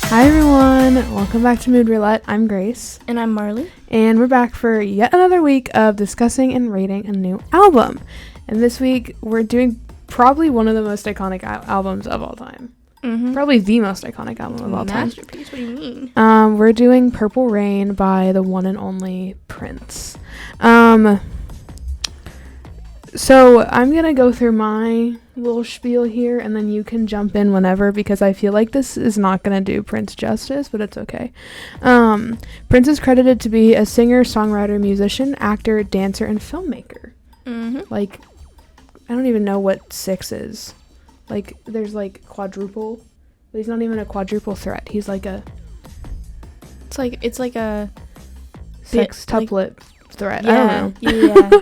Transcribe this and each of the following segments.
Hi everyone, welcome back to Mood Roulette. I'm Grace. And I'm Marley. And we're back for yet another week of discussing and rating a new album. And this week we're doing probably one of the most iconic albums of all time. Mm-hmm. Probably the most iconic album of all time. Masterpiece, what do you mean? We're doing Purple Rain by the one and only Prince. So I'm going to go through my little spiel here, and then you can jump in whenever, because I feel like this is not going to do Prince justice, but it's okay. Prince is credited to be a singer, songwriter, musician, actor, dancer, and filmmaker. Mm-hmm. Like, I don't even know what 6 is. Like, there's like quadruple, but he's not even a quadruple threat. He's like a... It's like a... sextuplet threat. Yeah, I don't know. Yeah.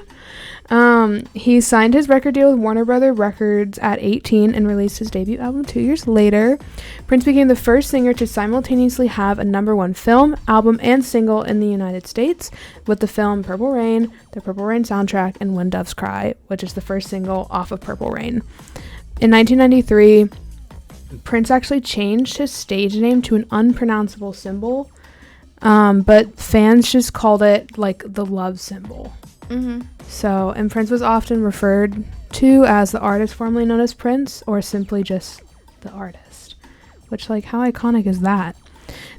He signed his record deal with Warner Brothers Records at 18 and released his debut album 2 years later. Prince became the first singer to simultaneously have a #1 film, album, and single in the United States, with the film Purple Rain, the Purple Rain soundtrack, and When Doves Cry, which is the first single off of Purple Rain. In 1993, Prince actually changed his stage name to an unpronounceable symbol, but fans just called it like the love symbol. Mm-hmm. So, and Prince was often referred to as the artist formerly known as Prince, or simply just the artist, which, like, how iconic is that?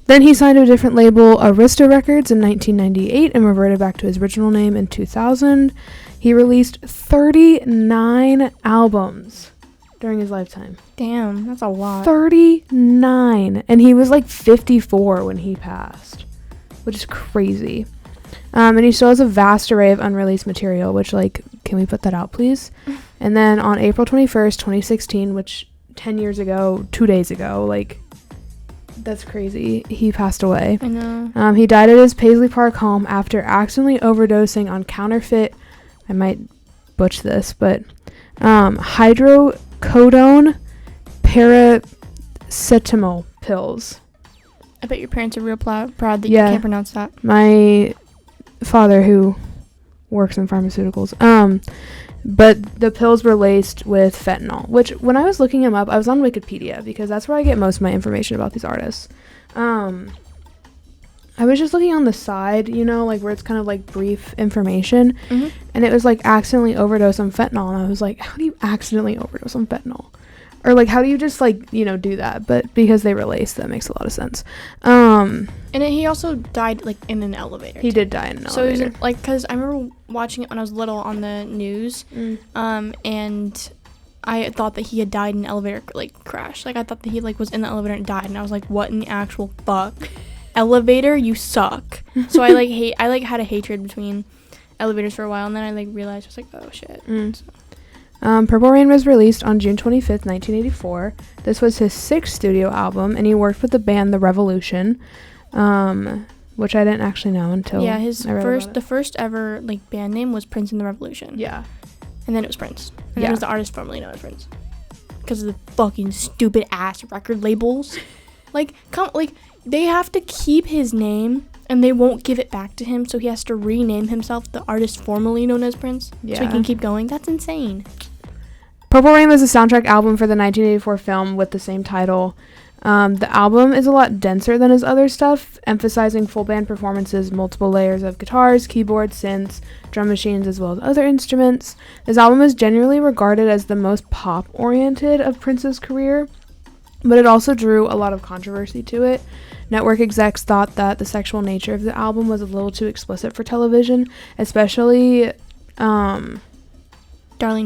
Then he signed to a different label, Arista Records, in 1998 and reverted back to his original name in 2000. He released 39 albums during his lifetime. Damn, that's a lot. 39! And he was like 54 when he passed, which is crazy. And he still has a vast array of unreleased material, which, like, can we put that out, please? And then on April 21st, 2016, which 10 years ago, 2 days ago, like, that's crazy, he passed away. I know. He died at his Paisley Park home after accidentally overdosing on counterfeit, I might butch this, but hydrocodone paracetamol pills. I bet your parents are real proud that Yeah. you can't pronounce that. My father, who works in pharmaceuticals, but the pills were laced with fentanyl, which when I was looking him up, I was on Wikipedia because that's where I get most of my information about these artists. I was just looking on the side, you know, like where it's kind of like brief information, Mm-hmm. and it was like accidentally overdose on fentanyl, and I was like, how do you accidentally overdose on fentanyl? Or, like, how do you just, like, you know, do that? But because they were laced, that makes a lot of sense. And then he also died, like, in an elevator. He did die in an So elevator. it was, like, because I remember watching it when I was little on the news, and I thought that he had died in an elevator, like, crash. Like, I thought that he, like, was in the elevator and died, and I was like, what in the actual fuck? Elevator, you suck. So I had a hatred between elevators for a while, and then I, like, realized, I was like, oh, shit. So. Purple Rain was released on June 25th, 1984. This was his 6th studio album, and he worked with the band The Revolution, which I didn't actually know until the first ever, like, band name was Prince and the Revolution. Yeah. And then it was Prince. And Yeah. then it was the artist formerly known as Prince. Because of the fucking stupid ass record labels. They have to keep his name, and they won't give it back to him, so he has to rename himself the artist formerly known as Prince. Yeah. So he can keep going. That's insane. Purple Rain was a soundtrack album for the 1984 film with the same title. The album is a lot denser than his other stuff, emphasizing full band performances, multiple layers of guitars, keyboards, synths, drum machines, as well as other instruments. This album is generally regarded as the most pop-oriented of Prince's career, but it also drew a lot of controversy to it. Network execs thought that the sexual nature of the album was a little too explicit for television, especially, Darling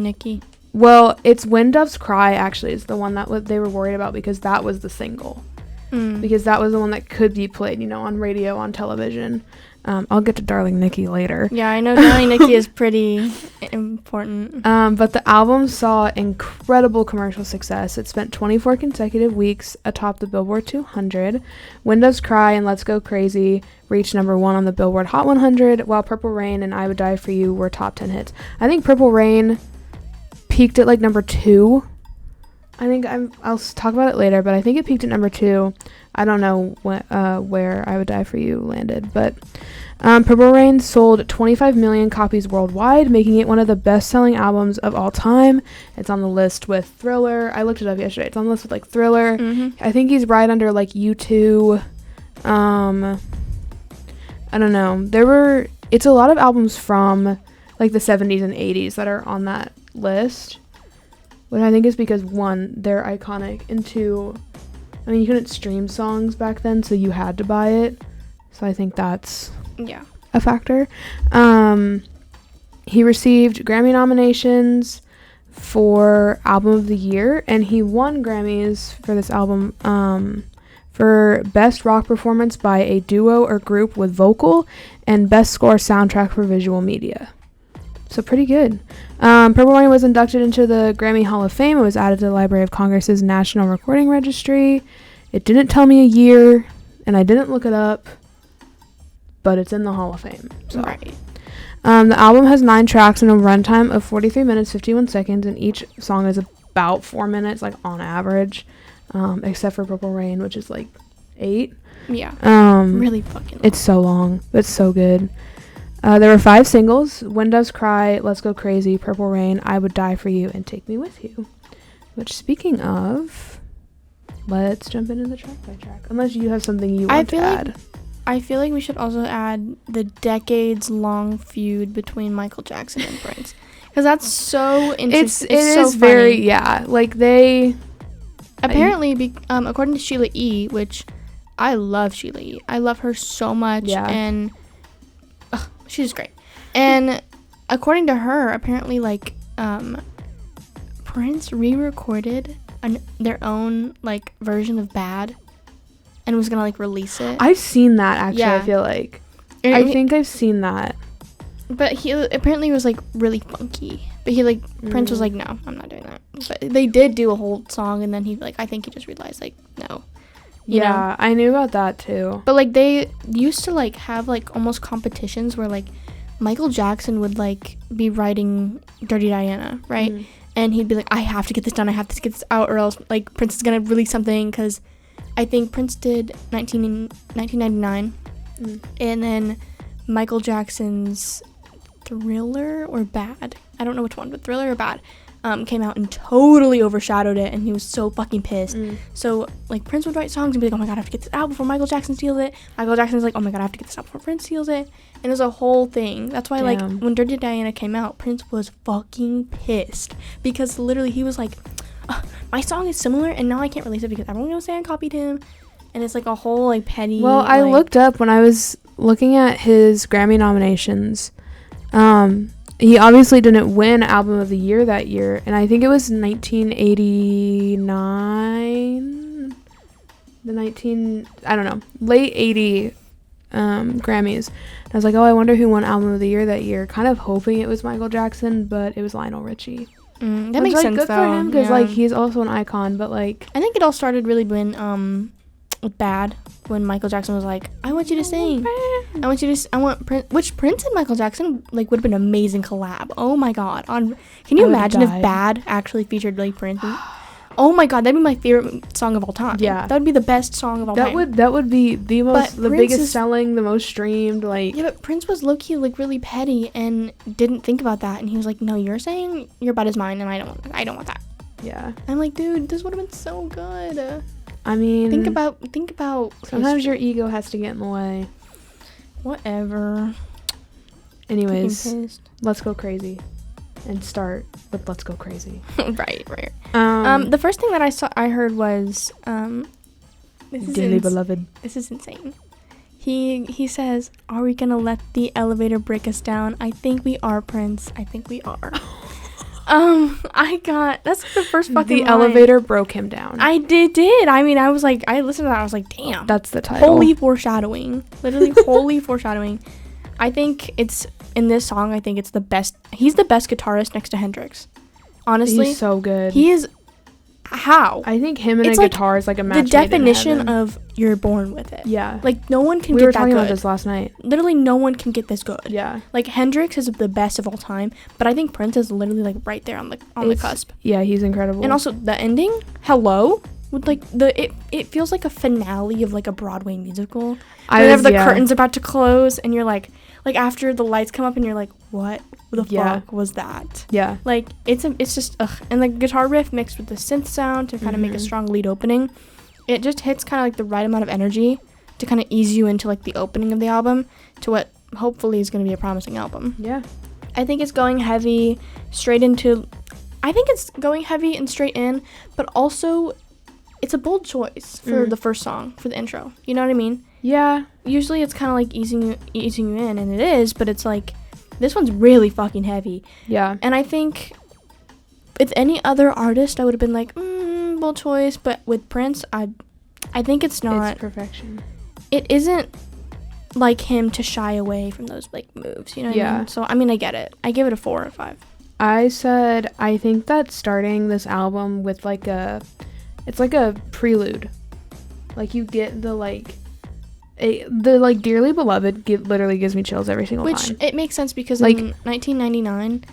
Nikki. well, it's When Doves Cry, actually, is the one that they were worried about, because that was the single. Because that was the one that could be played, you know, on radio, on television. I'll get to Darling Nikki later. Yeah, I know Darling Nikki is pretty important. But the album saw incredible commercial success. It spent 24 consecutive weeks atop the Billboard 200. When Doves Cry and Let's Go Crazy reached #1 on the Billboard Hot 100, while Purple Rain and I Would Die For You were top 10 hits. I think Purple Rain peaked at like #2. I think I'll talk about it later, but I think it peaked at #2. I don't know where I Would Die For You landed, but Purple Rain sold 25 million copies worldwide, making it one of the best-selling albums of all time. It's on the list with Thriller. I looked it up yesterday. It's on the list with, like, Thriller. Mm-hmm. I think he's right under, like, U2. I don't know. It's a lot of albums from, like, the 70s and 80s that are on that list, which I think is because, one, they're iconic, and two, I mean, you couldn't stream songs back then, so you had to buy it. So I think that's a factor. He received Grammy nominations for Album of the Year, and he won Grammys for this album for Best Rock Performance by a Duo or Group with Vocal, and Best Score Soundtrack for Visual Media. So pretty good. Purple Rain was inducted into the Grammy Hall of Fame. It was added to the Library of Congress's National Recording Registry. It didn't tell me a year, and I didn't look it up, but it's in the Hall of Fame. So. Right. The album has 9 tracks and a runtime of 43 minutes, 51 seconds, and each song is about 4 minutes, like, on average, except for Purple Rain, which is, like, 8. Yeah. Really fucking long. It's so long, but it's so good. There were 5 singles: When Doves Cry, Let's Go Crazy, Purple Rain, I Would Die For You, and Take Me With You. Which, speaking of, let's jump into the track by track. Unless you have something you want to add. I feel like we should also add the decades-long feud between Michael Jackson and Prince. Because that's so interesting. It is so very, funny. yeah. Like, they... Apparently, according to Sheila E., which I love Sheila E. I love her so much. Yeah. And she's great. And according to her, apparently, like, Prince re-recorded their own, like, version of Bad and was gonna, like, release it. I've seen that, actually. Yeah. I feel like I think I've seen that. But he apparently was, like, really funky. But he, like, Prince was like, no, I'm not doing that. But they did do a whole song, and then he, like, I think he just realized, like, no. You know? I knew about that too. But, like, they used to, like, have, like, almost competitions where, like, Michael Jackson would, like, be writing Dirty Diana, right? Mm. And he'd be like, I have to get this done, I have to get this out, or else, like, Prince is gonna release something, because I think Prince did 1999, and then Michael Jackson's Thriller or Bad, I don't know which one, but Thriller or Bad, came out and totally overshadowed it, and he was so fucking pissed. So, like, Prince would write songs and be like, oh my god, I have to get this out before Michael Jackson steals it. Michael Jackson's like, oh my god, I have to get this out before Prince steals it. And it was a whole thing. That's why, like, when Dirty Diana came out, Prince was fucking pissed, because literally he was like, my song is similar and now I can't release it because everyone's gonna say I copied him. And it's like a whole, like, petty. Well, I looked up when I was looking at his Grammy nominations. He obviously didn't win Album of the Year that year, and I think it was 1989. Late 80 Grammys. And I was like, oh, I wonder who won Album of the Year that year. Kind of hoping it was Michael Jackson, but it was Lionel Richie. That makes sense, good though. For him, because like, he's also an icon, but like, I think it all started really when with Bad, when Michael Jackson was like, I want you to sing. I want Prince, which Prince and Michael Jackson, like, would have been an amazing collab. Oh my god. Can you imagine if Bad actually featured, like, Prince? Oh my god, that'd be my favorite song of all time. Yeah. That would be the best song of all time. That would be the biggest selling, the most streamed, like. Yeah, but Prince was low-key, like, really petty and didn't think about that, and he was like, no, you're saying your butt is mine, and I don't want that. Yeah. I'm like, dude, this would have been so good. I mean, think about sometimes your ego has to get in the way. Whatever. Anyways, let's go crazy, and start with "Let's Go Crazy." right. The first thing that I heard was "Dearly Beloved." This is insane. He says, "Are we gonna let the elevator break us down? I think we are, Prince. I think we are." That's the first fucking The line. elevator broke him down. I did. I mean, I was like, I listened to that, I was like, damn. That's the title. Holy foreshadowing. Literally holy foreshadowing. I think it's, in this song, I think it's the best. He's the best guitarist next to Hendrix. Honestly. He's so good. He is. How? I think him and it's a guitar is like a match. The definition of you're born with it. Yeah. Like, no one can we get were that talking good. about this last night. Literally, no one can get this good. Yeah. Like, Hendrix is the best of all time, but I think Prince is literally, like, right there on the cusp. Yeah, he's incredible. And also, the ending, hello, with like it feels like a finale of like a Broadway musical. Whenever the curtain's about to close and you're like after the lights come up and you're like, what the fuck was that? Yeah. Like it's just and the guitar riff mixed with the synth sound to kind of make a strong lead opening. It just hits kind of like the right amount of energy to kind of ease you into like the opening of the album to what hopefully is going to be a promising album. Yeah. I think it's going heavy straight into I think it's going heavy and straight in, but also it's a bold choice for the first song, for the intro. You know what I mean? Yeah. Usually it's kind of like easing you in, and it is, but it's like, this one's really fucking heavy. Yeah. And I think with any other artist, I would have been like, bold choice, but with Prince, I think it's not. It's perfection. It isn't like him to shy away from those like moves, you know what I mean? So, I mean, I get it. I give it a 4 out of 5. I said, I think that starting this album with like it's like a prelude. Like you get the like, the like Dearly Beloved literally gives me chills every single time. Which it makes sense because like, in 1999,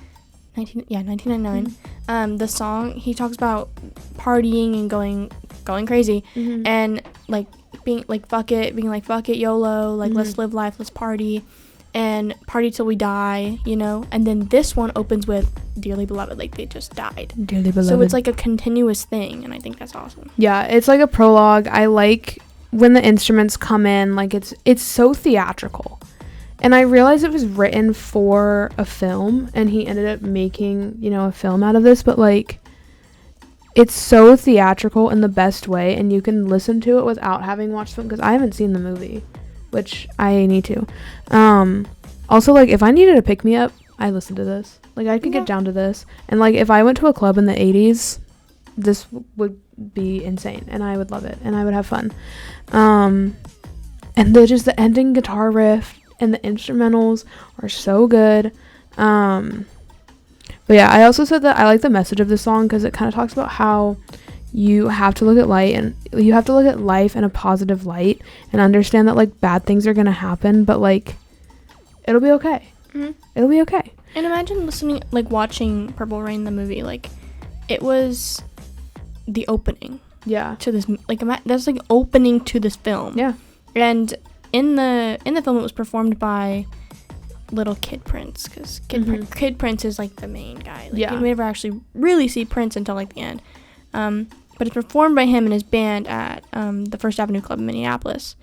the song, he talks about partying and going crazy and like being like, fuck it, YOLO, like let's live life, let's party. And party till we die, you know? And then this one opens with Dearly Beloved, like they just died. Dearly Beloved. So it's like a continuous thing, and I think that's awesome. Yeah, it's like a prologue. I like when the instruments come in, like it's so theatrical. And I realized it was written for a film, and he ended up making, you know, a film out of this, but like it's so theatrical in the best way, and you can listen to it without having watched the film, because I haven't seen the movie, which I need to. Also, like, if I needed a pick-me-up, I'd listen to this. Like, I could get down to this. And, like, if I went to a club in the 80s, this would be insane. And I would love it. And I would have fun. And the ending guitar riff and the instrumentals are so good. But, yeah, I also said that I like the message of the song because it kind of talks about how you have to look at life in a positive light and understand that like bad things are gonna happen, but like it'll be okay. It'll be okay. And imagine watching Purple Rain, the movie, like it was the opening to this, like that's like opening to this film. And in the film it was performed by little Kid Prince, because Kid Prince is like the main guy. Like, you never actually really see Prince until like the end. But it's performed by him and his band at the First Avenue Club in Minneapolis,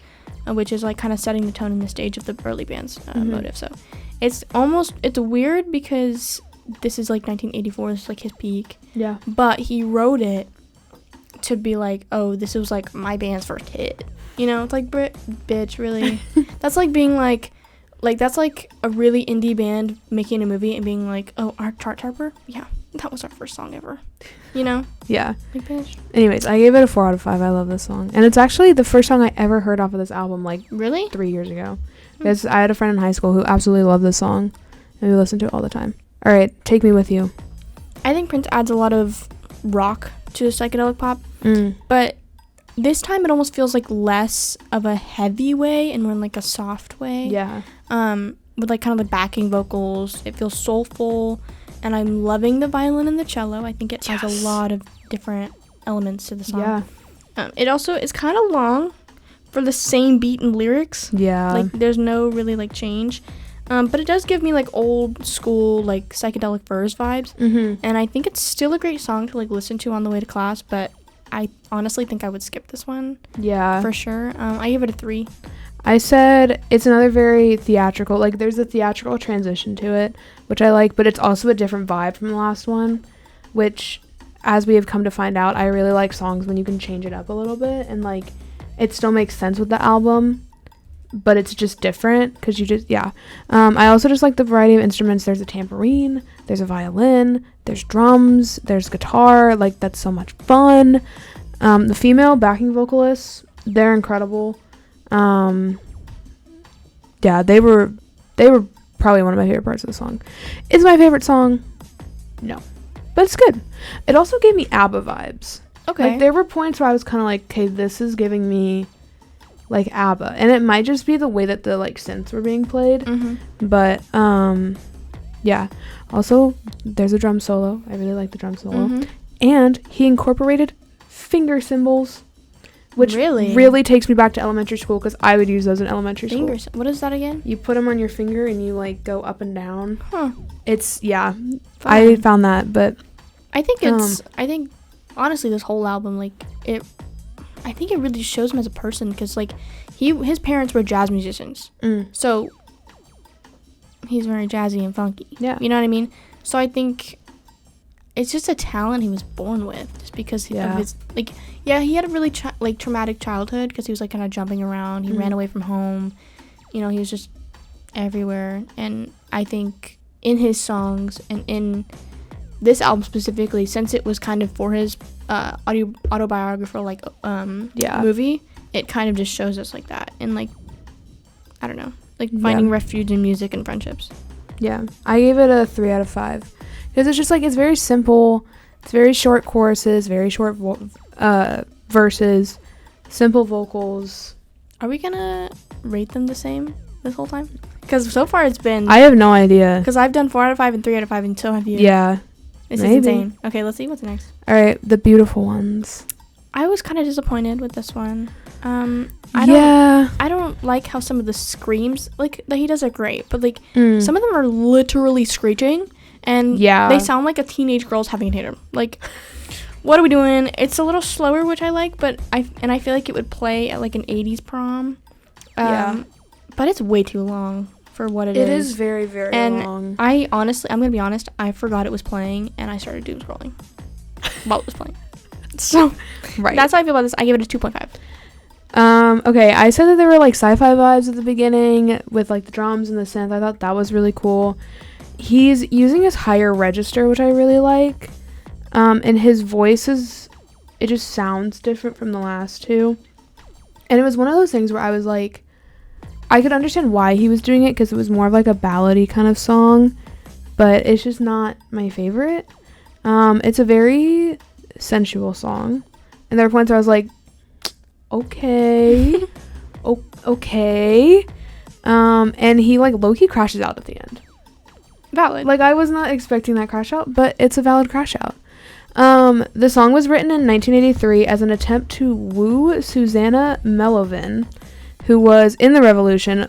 which is like kind of setting the tone and the stage of the early band's motive. So it's weird because this is like 1984, this is like his peak. Yeah. But he wrote it to be like, oh, this was like my band's first hit. You know, it's like, bitch, really? That's like being like that's like a really indie band making a movie and being like, oh, our chart topper? Yeah, that was our first song ever. You know? Yeah. Like, bitch. Anyways, I gave it a 4 out of 5. I love this song. And it's actually the first song I ever heard off of this album, like, really? 3 years ago. Because I had a friend in high school who absolutely loved this song. And we listened to it all the time. All right, Take Me With You. I think Prince adds a lot of rock to psychedelic pop. But this time it almost feels like less of a heavy way and more in like a soft way. Yeah. With like kind of the backing vocals. It feels soulful. And I'm loving the violin and the cello. I think it has a lot of different elements to the song. Yeah. It also is kind of long for the same beat and lyrics. Yeah. Like, there's no really, like, change. But it does give me, like, old school, like, psychedelic Furs vibes. And I think it's still a great song to, like, listen to on the way to class. But I honestly think I would skip this one. Yeah. For sure. I give it a 3. I said it's another very theatrical, like there's a theatrical transition to it, which I like, but it's also a different vibe from the last one, which, as we have come to find out, I really like songs when you can change it up a little bit, and like it still makes sense with the album, but it's just different because I also just like the variety of instruments. There's a tambourine, there's a violin, there's drums, there's guitar. Like, that's so much fun. The female backing vocalists, they're incredible. They were probably one of my favorite parts of the song. Is my favorite song? No, but it's good. It also gave me ABBA vibes. Okay. Like, there were points where I was kind of like, okay, this is giving me like ABBA, and it might just be the way that the like synths were being played. But yeah. Also, there's a drum solo. I really like the drum solo, and he incorporated finger cymbals, which really takes me back to elementary school because I would use those in elementary school. What is that again? You put them on your finger and you like go up and down. Huh. It's Fun. I found that, but I think honestly this whole album, like, I think it really shows him as a person because, like, his parents were jazz musicians. So he's very jazzy and funky. Yeah. You know what I mean? So I think it's just a talent he was born with just because of his, like, he had a really traumatic childhood because he was like kind of jumping around. He ran away from home. You know, he was just everywhere. And I think in his songs and in this album specifically, since it was kind of for his autobiographical movie, it kind of just shows us like that, and like, I don't know, like finding refuge in music and friendships. Yeah, I gave it a 3 out of 5 because it's just like, it's very simple, it's very short choruses, very short verses, simple vocals. Are we gonna rate them the same this whole time? Because so far it's been, I have no idea, because I've done 4 out of 5 and 3 out of 5, and so have you. Yeah, this maybe. is insane. Okay, let's see what's next. All right, The Beautiful Ones. I was kind of disappointed with this one. I don't like how some of the screams, like, that he does are great, but like some of them are literally screeching, and they sound like a teenage girl's having a tantrum. Like, what are we doing? It's a little slower, which I like, but I feel like it would play at like an 80s prom. But it's way too long for what it is. It is very, very long. I'm gonna be honest, I forgot it was playing, and I started doom scrolling while it was playing. So that's how I feel about this. I give it a 2.5. Okay, I said that there were like sci-fi vibes at the beginning with like the drums and the synth. I thought that was really cool. He's using his higher register, which I really like. And his voice it just sounds different from the last two. And it was one of those things where I was like, I could understand why he was doing it because it was more of like a ballady kind of song, but it's just not my favorite. It's a very sensual song, and there were points where I was like, okay. Okay. And he like low-key crashes out at the end. Valid. Like, I was not expecting that crash out, but it's a valid crash out. The song was written in 1983 as an attempt to woo Susanna Melovin, who was in the revolution,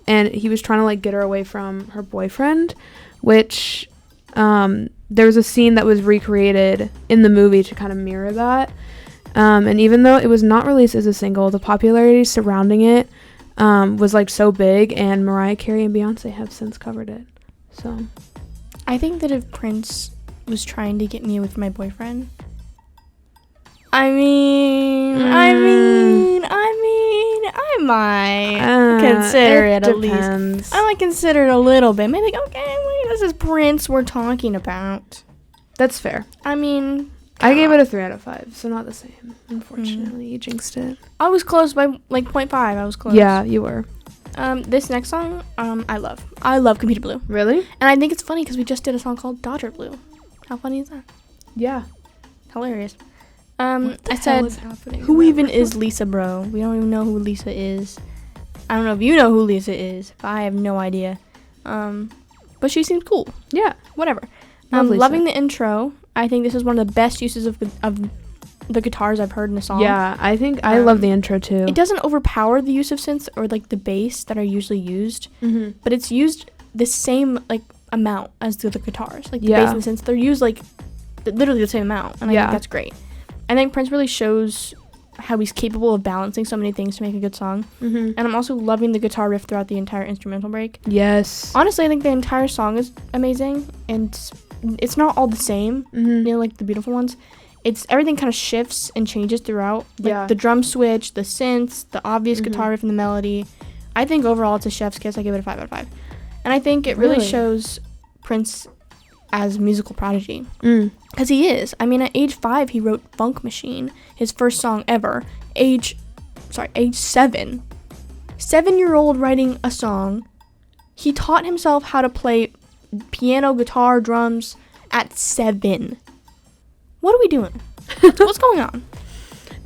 and he was trying to like get her away from her boyfriend, which there was a scene that was recreated in the movie to kind of mirror that. And even though it was not released as a single, the popularity surrounding it was like so big, and Mariah Carey and Beyonce have since covered it. So I think that if Prince was trying to get me with my boyfriend, I might consider it at least. I might consider it a little bit. Maybe, okay, wait, this is Prince we're talking about. That's fair. I mean, I gave it a 3 out of 5, so not the same. Unfortunately, you jinxed it. I was close by like 0.5. I was close. Yeah, you were. This next song, I love. I love Computer Blue. Really? And I think it's funny because we just did a song called Dodger Blue. How funny is that? Yeah. Hilarious. What the hell is happening? Who even is Lisa, bro? We don't even know who Lisa is. I don't know if you know who Lisa is, but I have no idea. But she seems cool. Yeah. Whatever. Loving the intro. I think this is one of the best uses of the guitars I've heard in a song. Yeah, I think I love the intro too. It doesn't overpower the use of synths or like the bass that are usually used, but it's used the same like amount as the guitars. Like the bass and the synths, they're used like literally the same amount, and I think that's great. I think Prince really shows how he's capable of balancing so many things to make a good song. And I'm also loving the guitar riff throughout the entire instrumental break. Yes. Honestly, I think the entire song is amazing, and it's not all the same, you know, like the Beautiful Ones. It's everything kind of shifts and changes throughout. Like the drum switch, the synths, the obvious guitar riff and the melody. I think overall it's a chef's kiss. I give it a 5 out of 5. And I think it really shows Prince as musical prodigy. Because he is. I mean, at age 5, he wrote Funk Machine, his first song ever. Age 7. 7-year-old writing a song. He taught himself how to play piano, guitar, drums at 7. What are we doing? What's going on?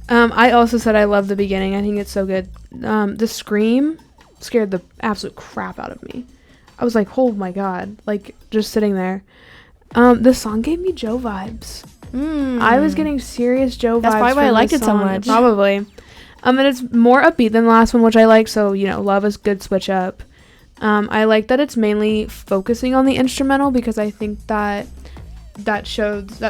I also said I love the beginning. I think it's so good. The scream scared the absolute crap out of me. I was like, oh my god. Like, just sitting there. The song gave me Joe vibes. I was getting serious Joe vibes. That's probably why I liked it so much. Probably. And it's more upbeat than the last one, which I like. So, love is good switch up. I like that it's mainly focusing on the instrumental because I think that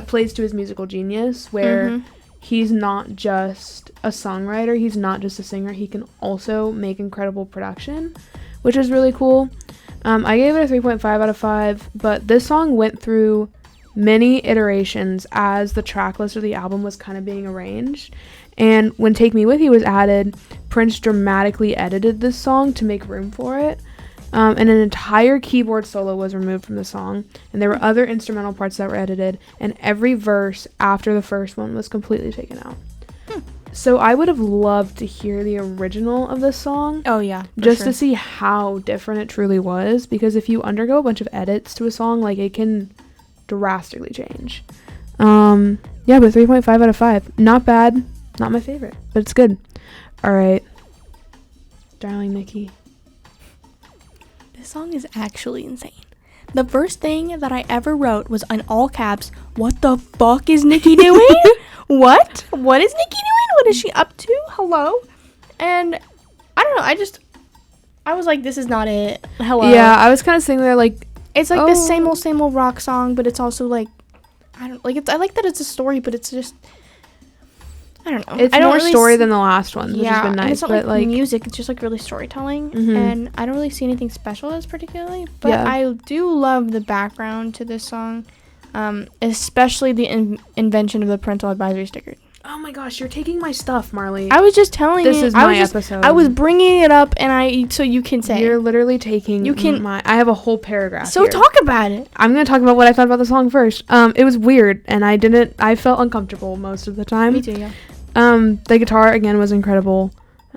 plays to his musical genius, where he's not just a songwriter, he's not just a singer, he can also make incredible production, which is really cool. I gave it a 3.5 out of 5, but this song went through many iterations as the track list of the album was kind of being arranged. And when Take Me With You was added, Prince dramatically edited this song to make room for it. And an entire keyboard solo was removed from the song, and there were other instrumental parts that were edited, and every verse after the first one was completely taken out. So I would have loved to hear the original of this song. Oh yeah, just to see how different it truly was, because if you undergo a bunch of edits to a song, like, it can drastically change. Yeah, but 3.5 out of 5. Not bad. Not my favorite, but it's good. All right. Darling Nikki. This song is actually insane. The first thing that I ever wrote was in all caps, what the fuck is Nikki doing? What? What is Nikki doing? What is she up to? Hello? And I don't know, I was like, this is not it. Hello? Yeah, I was kind of sitting there like, it's like the same old rock song, but it's also like, I like that it's a story, but it's just, I don't know. It's more story than the last one, which has been nice. And it's not like music, it's just like really storytelling. And I don't really see anything special as particularly, but I do love the background to this song, especially the invention of the parental advisory sticker. Oh my gosh, you're taking my stuff, Marley. I was just telling you. This is my episode. I was bringing it up, and so you can say. You're literally taking I have a whole paragraph So here. talk about it. I'm going to talk about what I thought about the song first. It was weird, and I felt uncomfortable most of the time. Me too, yeah. The guitar, again, was incredible.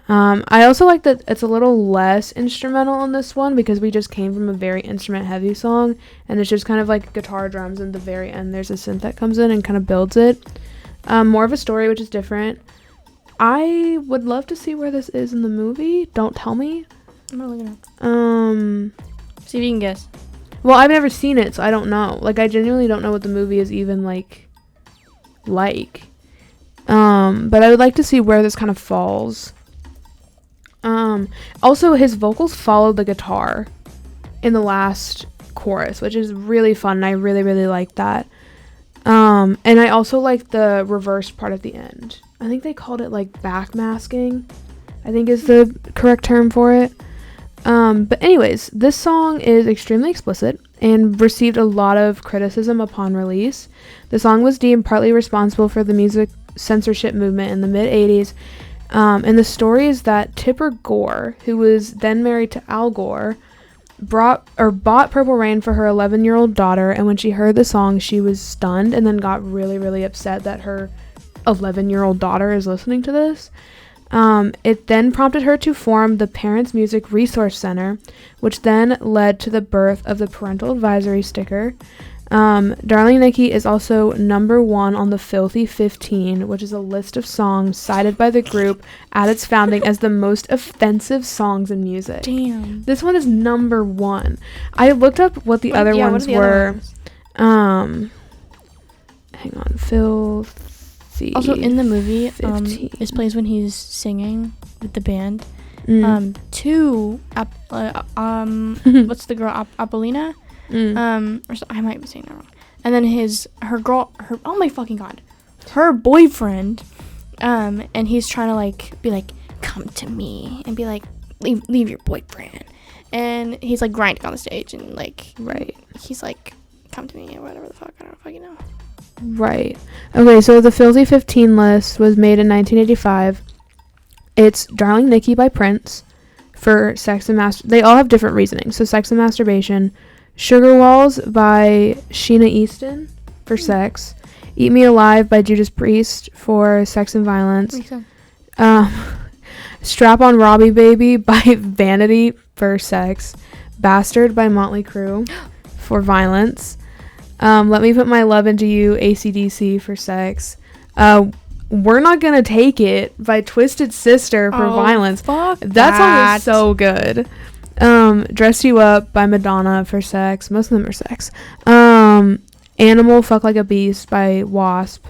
I also like that it's a little less instrumental on this one because we just came from a very instrument-heavy song, and it's just kind of like guitar, drums, and at the very end there's a synth that comes in and kind of builds it. More of a story, which is different. I would love to see where this is in the movie. Don't tell me. I'm not looking up. See if you can guess. Well, I've never seen it, so I don't know. Like, I genuinely don't know what the movie is even like. But I would like to see where this kind of falls. Also, his vocals followed the guitar in the last chorus, which is really fun, and I really, really like that. And I also like the reverse part at the end. I think they called it like backmasking, I think is the correct term for it. But anyways, this song is extremely explicit and received a lot of criticism upon release. The song was deemed partly responsible for the music censorship movement in the mid-80s. And the story is that Tipper Gore, who was then married to Al Gore, bought Purple Rain for her 11-year-old daughter, and when she heard the song, she was stunned and then got really, really upset that her 11-year-old daughter is listening to this. It then prompted her to form the Parents Music Resource Center, which then led to the birth of the parental advisory sticker. Darling Nikki is also number 1 on the Filthy 15, which is a list of songs cited by the group at its founding as the most offensive songs in music. Damn. This one is number 1. I looked up what the other ones were. Hang on, Filthy. Also, in the movie, 15. this plays when he's singing with the band. What's the girl? Apollina? I might be saying that wrong. And then oh my fucking god, her boyfriend, and he's trying to like be like, come to me, and be like, leave your boyfriend, and he's like grinding on the stage, and like, he's like, come to me, or whatever the fuck, I don't fucking know. Right. Okay, so the Filthy 15 list was made in 1985. It's Darling Nikki by Prince for Sex and They all have different reasoning. So Sex and Masturbation. Sugar Walls by Sheena Easton for sex. Eat Me Alive by Judas Priest for sex and violence. Strap On Robbie Baby by Vanity for sex. Bastard by Motley Crue for violence. Let Me Put My Love Into You, AC/DC for sex. We're Not Gonna Take It by Twisted Sister for violence. Fuck that song is so good. Dress You Up by Madonna for sex. Most of them are sex. Animal, Fuck Like a Beast by Wasp.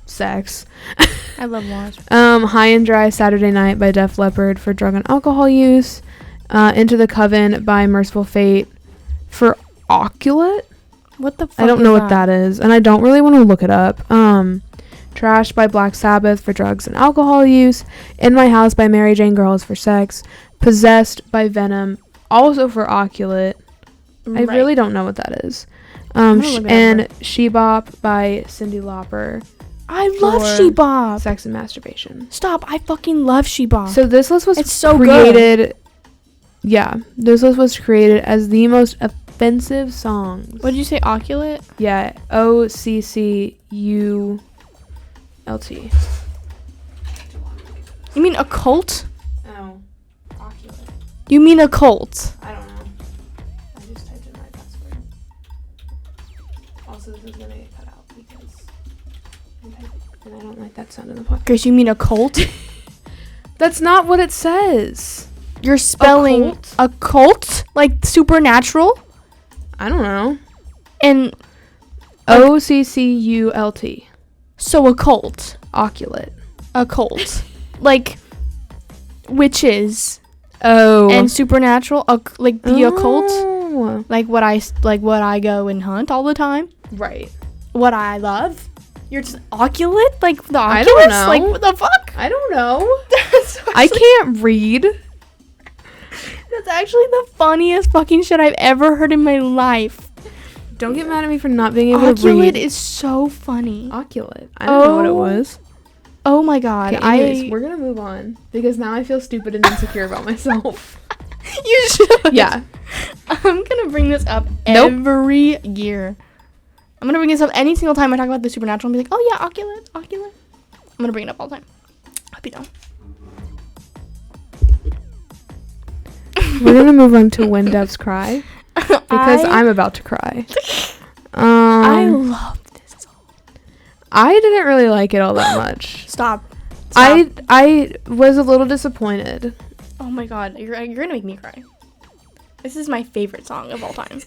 Sex. I love Wasp. High and Dry, Saturday Night by Def Leppard for drug and alcohol use. Into the Coven by Merciful Fate for oculate. What the fuck I don't know what that is, and I don't really want to look it up. Trash by Black Sabbath for drugs and alcohol use. In My House by Mary Jane Girls for sex. Possessed by Venom, also for oculate. I really don't know what that is. And She-Bop by Cyndi Lauper. I love She-Bop. Sex and masturbation. Stop! I fucking love She-Bop. So this list was so created. Good. Yeah, this list was created as the most offensive songs. What did you say? Oculate? Yeah, OCCULT. You mean a cult? Oh, oculate. You mean a cult? I don't know. I just typed in my password. Also, this is gonna get cut out because and I don't like that sound in the podcast. Grace, you mean a cult? That's not what it says. You're spelling a cult? Like supernatural? I don't know. And OCCULT. So a cult. Oculate. A cult. Like witches. Oh. And supernatural. Like the occult. Oh. Like what I go and hunt all the time. Right. What I love. You're just oculate? Like the Oculus? I don't know. Like what the fuck? I don't know. Actually, I can't read. That's actually the funniest fucking shit I've ever heard in my life. Don't get mad at me for not being able to read. Oculate is so funny. Oculate. I don't know what it was. Oh my god. Okay, anyways, we're gonna move on because now I feel stupid and insecure about myself. You should. Yeah. I'm gonna bring this up every year. I'm gonna bring this up any single time I talk about the supernatural and be like, oh yeah, Oculate. I'm gonna bring it up all the time. Hope you know. We're gonna move on to When Doves Cry because I'm about to cry. I love this song. I didn't really like it all that much. Stop. I was a little disappointed. Oh my god, you're gonna make me cry. This is my favorite song of all time.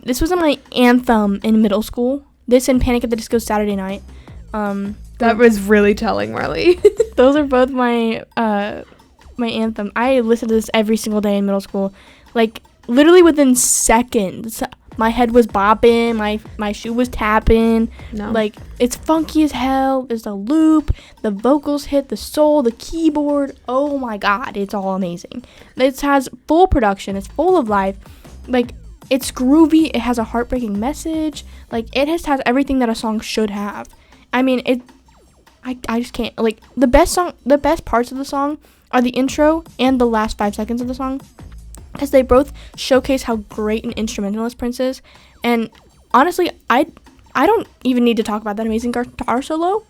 This was my anthem in middle school. This and Panic at the Disco Saturday Night. That was really telling, Marley. Those are both my my anthem. I listened to this every single day in middle school. Like literally within seconds. My head was bopping, my shoe was tapping. No. Like it's funky as hell. There's the loop, the vocals hit the soul, the keyboard. Oh my god, it's all amazing. It has full production. It's full of life. Like it's groovy. It has a heartbreaking message. Like it has everything that a song should have. I mean, I just can't. Like the best parts of the song are the intro and the last 5 seconds of the song, because they both showcase how great an instrumentalist Prince is. And honestly, I don't even need to talk about that amazing guitar solo.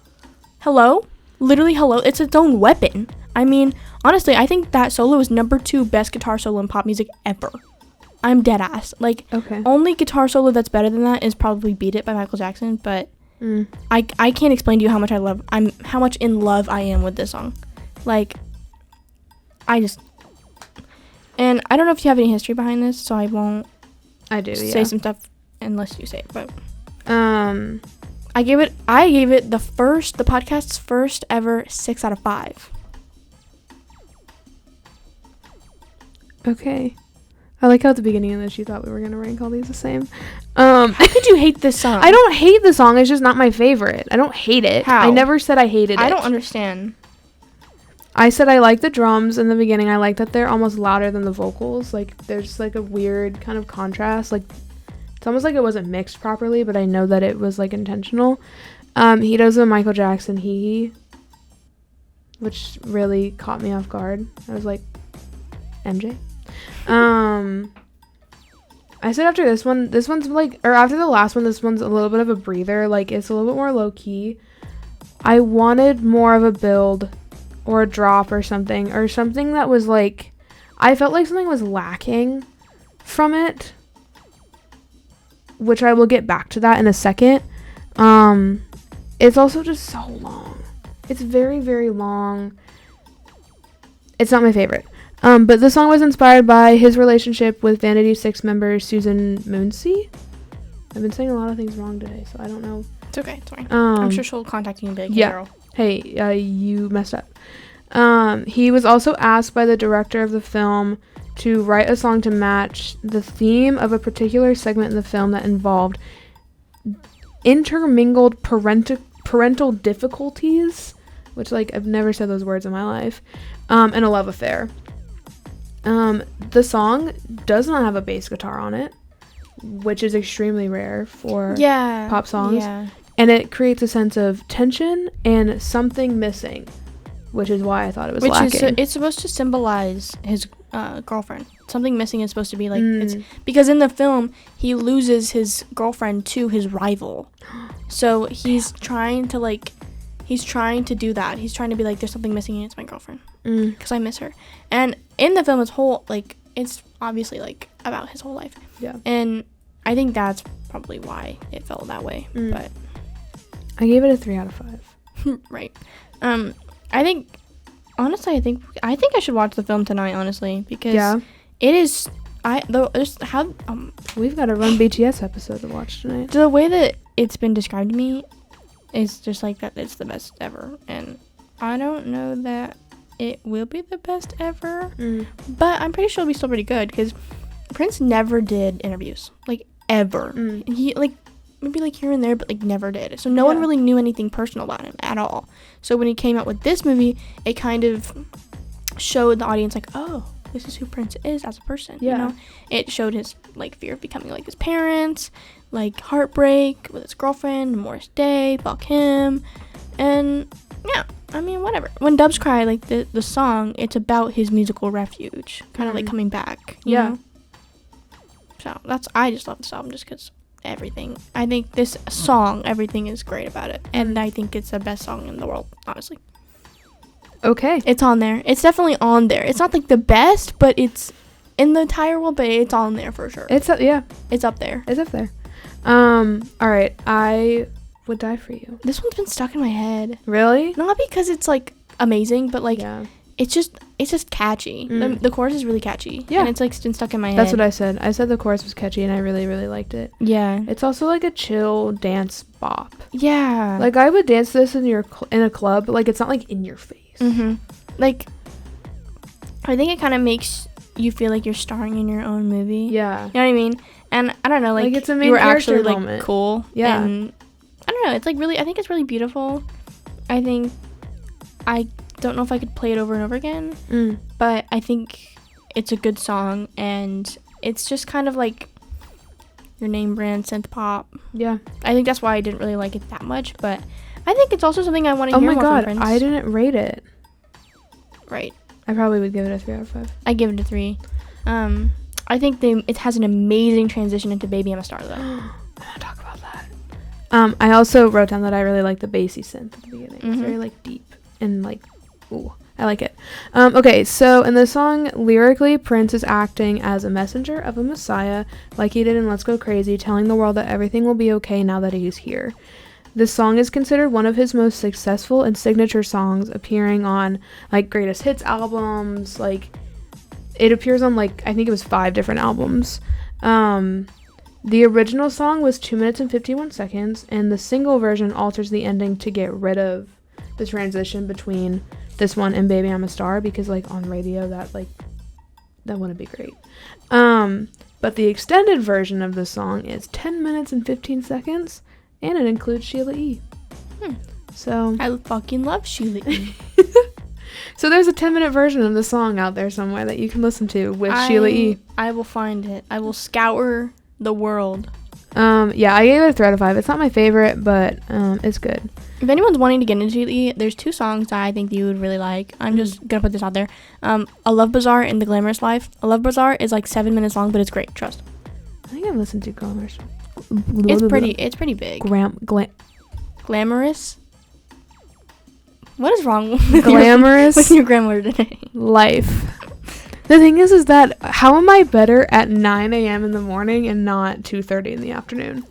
Hello? Literally hello. It's its own weapon. I mean, honestly, I think that solo is number 2 best guitar solo in pop music ever. I'm dead ass. Like, only guitar solo that's better than that is probably Beat It by Michael Jackson, but I can't explain to you how much how much in love I am with this song. Like, and I don't know if you have any history behind this, so I won't say some stuff unless you say it, but I gave it the podcast's first ever 6 out of 5. Okay. I like how at the beginning of this you thought we were going to rank all these the same. How could you hate this song? I don't hate the song. It's just not my favorite. I don't hate it. How? I never said I hated it. I don't understand. I said I like the drums in the beginning. I like that they're almost louder than the vocals. Like, there's, like, a weird kind of contrast. Like, it's almost like it wasn't mixed properly, but I know that it was, like, intentional. He does a Michael Jackson hee-hee, which really caught me off guard. I was like, MJ? I said after this one's like, or after the last one, this one's a little bit of a breather. Like, it's a little bit more low-key. I wanted more of a build or a drop or something that was like, I felt like something was lacking from it, which I will get back to that in a second. It's also just so long. It's very, very long. It's not my favorite. But the song was inspired by his relationship with Vanity 6 member Susan Moonsey. I've been saying a lot of things wrong today, so I don't know. It's okay. It's fine. I'm sure she'll contact you and be like, hey, girl. Hey, you messed up. He was also asked by the director of the film to write a song to match the theme of a particular segment in the film that involved intermingled parental difficulties, which, like, I've never said those words in my life, and a love affair. The song does not have a bass guitar on it, which is extremely rare for pop songs. Yeah. And it creates a sense of tension and something missing, which is why I thought it was lacking. It's supposed to symbolize his girlfriend. Something missing is supposed to be like it's because in the film he loses his girlfriend to his rival, so he's trying to do that. He's trying to be like, there's something missing and it's my girlfriend because I miss her. And in the film, it's obviously like about his whole life. Yeah. And I think that's probably why it felt that way. But I gave it a 3 out of 5. Right. I think I should watch the film tonight, honestly, because it is. We've got a Run BTS episode to watch tonight. The way that it's been described to me is just like that. It's the best ever, and I don't know that it will be the best ever, but I'm pretty sure it'll be still pretty good because Prince never did interviews, like, ever. He, like, maybe, like, here and there, but, like, never did. So no one really knew anything personal about him at all. So when he came out with this movie, it kind of showed the audience, like, oh, this is who Prince is as a person. You know, it showed his, like, fear of becoming like his parents, like, heartbreak with his girlfriend, Morris Day, fuck him, and yeah, I mean, whatever. When Doves Cry, like, the song, it's about his musical refuge, kind of like coming back. You know? So I just love this album just because everything. I think this song, everything is great about it, and I think it's the best song in the world, honestly. Okay. It's on there. It's definitely on there. It's not like the best, but it's in the entire world, but it's on there for sure. It's up there. It's up there. All right. I would die for you. This one's been stuck in my head. Really? Not because it's like amazing, but like it's just catchy. The chorus is really catchy. Yeah. And it's like been stuck in my head. That's what I said. I said the chorus was catchy, and I really, really liked it. Yeah. It's also like a chill dance bop. Yeah. Like, I would dance this in a club. Like, it's not like in your face. Like, I think it kind of makes you feel like you're starring in your own movie. Yeah. You know what I mean? And I don't know, like it's a main you were character actually moment. Like cool. Yeah. And I don't know, it's like really, I think it's really beautiful. I don't know if I could play it over and over again, but I think it's a good song, and it's just kind of like your name brand synth pop. Yeah. I think that's why I didn't really like it that much, but I think it's also something I want to hear more from Prince. I didn't rate it. Right. I probably would give it a 3 out of 5. I give it a 3. I think it has an amazing transition into Baby I'm a Star, though. I want to talk about that. I also wrote down that I really like the bassy synth at the beginning. It's very, like, deep and, like, ooh, I like it. Okay, so in the song, lyrically, Prince is acting as a messenger of a messiah, like he did in Let's Go Crazy, telling the world that everything will be okay now that he's here. This song is considered one of his most successful and signature songs, appearing on, like, greatest hits albums. Like, it appears on, like, I think it was 5 different albums. The original song was 2 minutes and 51 seconds, and the single version alters the ending to get rid of the transition between this one and Baby I'm a Star, because, like, on radio that wouldn't be great. But the extended version of the song is 10 minutes and 15 seconds, and it includes Sheila E. So I fucking love Sheila E. So there's a 10-minute version of the song out there somewhere that you can listen to with Sheila E. I will find it. I will scour the world. Yeah, I gave it a 3 out of 5. It's not my favorite, but it's good. If anyone's wanting to get into Sheila E, there's 2 songs that I think you would really like. I'm just gonna put this out there. A Love Bazaar and The Glamorous Life. A Love Bazaar is like 7 minutes long, but it's great. Trust. I think I've listened to Glamorous. It's pretty big. Glamorous. What is wrong with Glamorous your grammar today? Life. The thing is that how am I better at 9 a.m. in the morning and not 2:30 in the afternoon?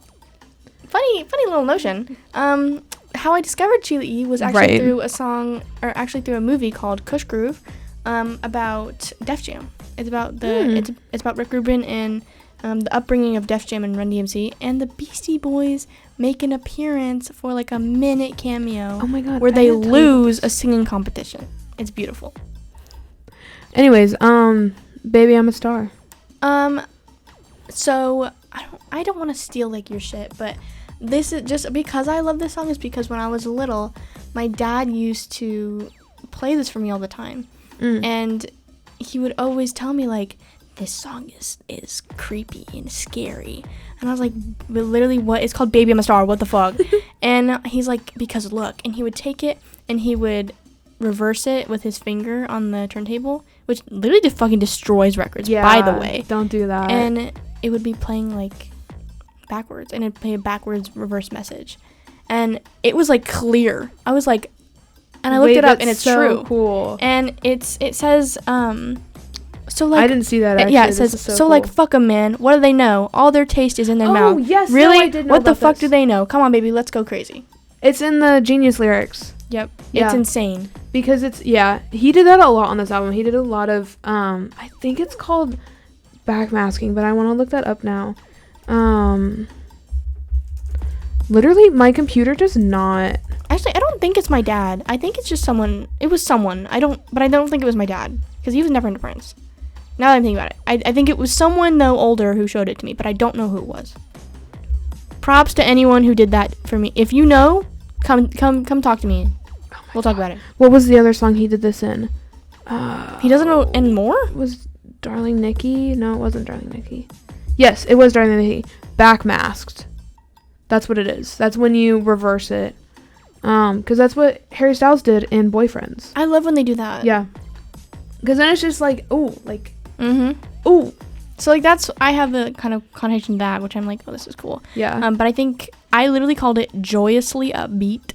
Funny little notion. How I discovered Sheila E. was actually through a song, or actually through a movie called Kush Groove, about Def Jam. It's about it's about Rick Rubin and the upbringing of Def Jam and Run DMC, and the Beastie Boys make an appearance for like a minute cameo. Oh my god. Where they lose a singing competition. It's beautiful. Anyways, Baby I'm a Star. So I don't want to steal like your shit, but this is just because I love this song is because when I was little, my dad used to play this for me all the time. And he would always tell me like, this song is creepy and scary. And I was like, but literally what? It's called Baby I'm a Star. What the fuck? And he's like, because look. And he would take it and he would reverse it with his finger on the turntable, which literally just fucking destroys records, by the way. Don't do that. And it would be playing like backwards, and it'd play a backwards reverse message. And it was like clear. I was like, and I looked it up and it's so true. Cool. And it says, so like I didn't see that actually. Yeah, it says so cool. Like fuck 'em, man. What do they know? All their taste is in their mouth. Oh yes, really? No, I did know what the fuck this. do they know? Come on, baby, let's go crazy. It's in the Genius lyrics. Yep. Yeah. It's insane. Because he did that a lot on this album. He did a lot of I think it's called backmasking, but I want to look that up now. Literally my computer does not. Actually, I don't think it's my dad. I think it's just someone. It was someone. I don't think it was my dad because he was never into Prince. Now that I'm thinking about it, I think it was someone though older who showed it to me, but I don't know who it was. Props to anyone who did that for me. If you know, come talk to me. We'll talk about it. What was the other song he did this in? He doesn't know anymore? Was Darling Nikki? No, it wasn't Darling Nikki. Yes, it was Darling Nikki. Backmasked. That's what it is. That's when you reverse it. Because that's what Harry Styles did in Boyfriends. I love when they do that. Yeah. Because then it's just like, oh, like, oh. So like I have the kind of connotation to that, which I'm like, oh, this is cool. Yeah. But I think I literally called it joyously upbeat.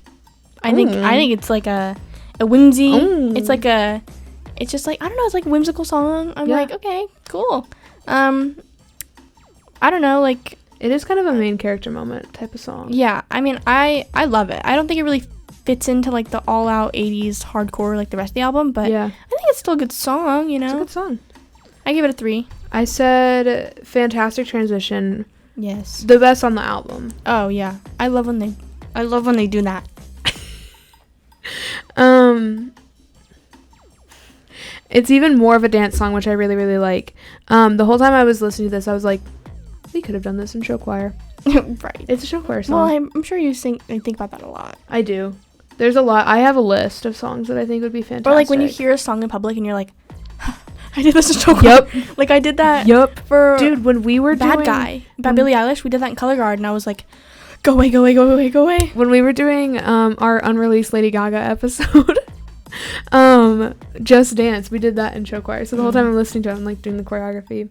I think it's like a whimsy. It's like it's just like, I don't know, it's like a whimsical song. I'm like, okay, cool. I don't know, like, it is kind of a main character moment type of song. Yeah, I mean, I love it. I don't think it really fits into like the all out 80s hardcore like the rest of the album, but I think it's still a good song, you know. It's a good song. I give it a 3. I said fantastic transition. Yes. The best on the album. Oh yeah. I love when they do that. It's even more of a dance song, which I really, really like. The whole time I was listening to this, I was like, we could have done this in show choir. Right. It's a show choir song. Well, I'm sure you think about that a lot. I do. There's a lot. I have a list of songs that I think would be fantastic. Or like when you hear a song in public and you're like, I did this in show choir. Yep. Like I did that. Yep. For dude, when we were Bad doing Guy by Billie Eilish, we did that in Color Guard, and I was like, go away, go away, go away, go away. When we were doing our unreleased Lady Gaga episode, Just Dance, we did that in show choir. So the whole time I'm listening to it, I'm like doing the choreography.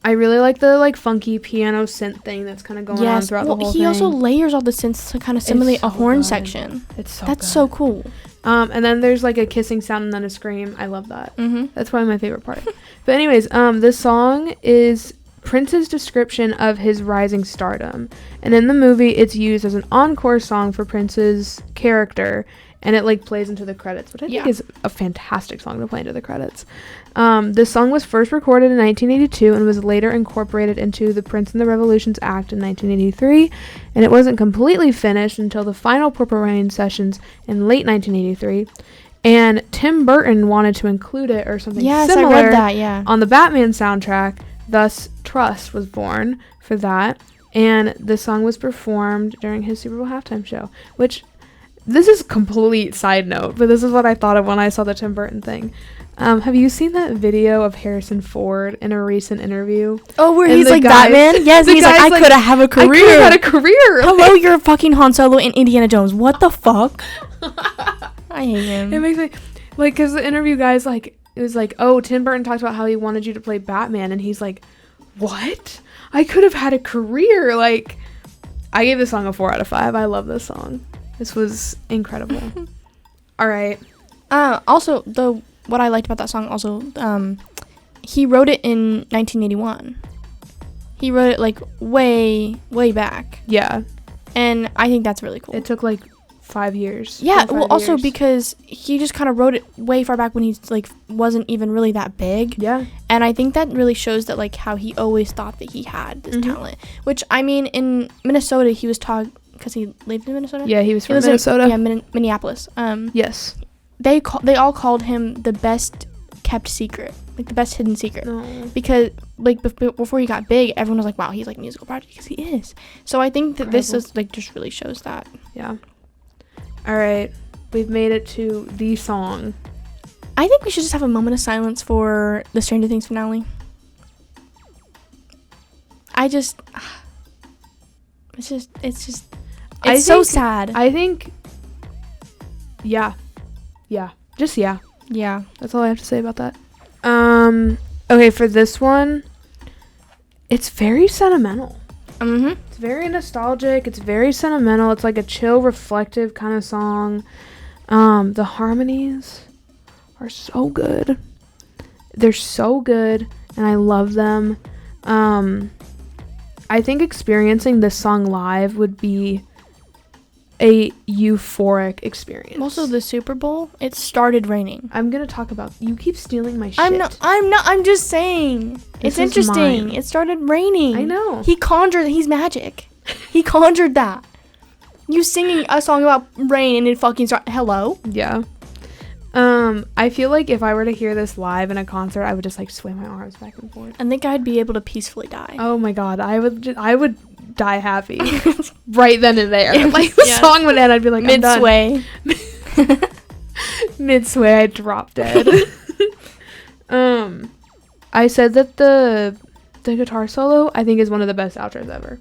I really like the like funky piano synth thing that's kind of going on throughout the whole thing. He also layers all the synths to kind of simulate a horn section. That's so cool. And then there's like a kissing sound and then a scream. I love that. That's probably my favorite part. But anyways, this song is Prince's description of his rising stardom, and in the movie it's used as an encore song for Prince's character, and it like plays into the credits, which I think is a fantastic song to play into the credits. This song was first recorded in 1982 and was later incorporated into the Prince and the Revolutions Act in 1983, and it wasn't completely finished until the final Purple Rain sessions in late 1983. And Tim Burton wanted to include it or something similar I read that, on the Batman soundtrack. Thus, Trust was born for that, and the song was performed during his Super Bowl halftime show, which, this is complete side note, but this is what I thought of when I saw the Tim Burton thing. Have you seen that video of Harrison Ford in a recent interview? Oh, where he's like Batman? Yes, he's like, I could have a career. I could have had a career. Hello, you're fucking Han Solo and Indiana Jones. What the fuck? I hate him. It makes me, like, because the interview guy's like, it was like, oh, Tim Burton talked about how he wanted you to play Batman, and he's like, what? I could have had a career. Like, I gave this song a 4 out of 5. I love this song. This was incredible. All right. Also, what I liked about that song also, he wrote it in 1981. He wrote it like way, way back. Yeah. And I think that's really cool. It took like 5 years. Yeah, 4 or well, 5 also years. because he just kind of wrote it way far back when he's like wasn't even really that big. Yeah. And I think that really shows that like how he always thought that he had this talent. Which I mean, in Minnesota, he was taught because he lived in Minnesota. Yeah, he was from lives Minnesota. Minneapolis. Yes. They all called him the best kept secret, like the best hidden secret, No. because like before he got big, everyone was like, wow, he's like a musical prodigy, because he is. So I think that this is like just really shows that. Yeah. All right, we've made it to the song. I think we should just have a moment of silence for the Stranger Things finale. It's so sad. I think, yeah. Just yeah. Yeah. That's all I have to say about that. Okay, for this one, it's very sentimental. Mm-hmm. It's very nostalgic. It's very sentimental. It's like a chill, reflective kind of song. The harmonies are so good. They're so good, and I love them. I think experiencing this song live would be a euphoric experience. Also, the Super Bowl, it started raining. I'm gonna talk about. You keep stealing my shit. I'm just saying. This It's is interesting. mine. It started raining. I know. He's magic. He conjured that. You singing a song about rain and it fucking hello? Yeah. I feel like if I were to hear this live in a concert, I would just like sway my arms back and forth. I think I'd be able to peacefully die. Oh my god, I would die happy right then and there. Like the Yeah. song would end, I'd be like, I'm done. Mid-sway. Mid-sway, I'd drop dead. I said that the guitar solo I think is one of the best outros ever.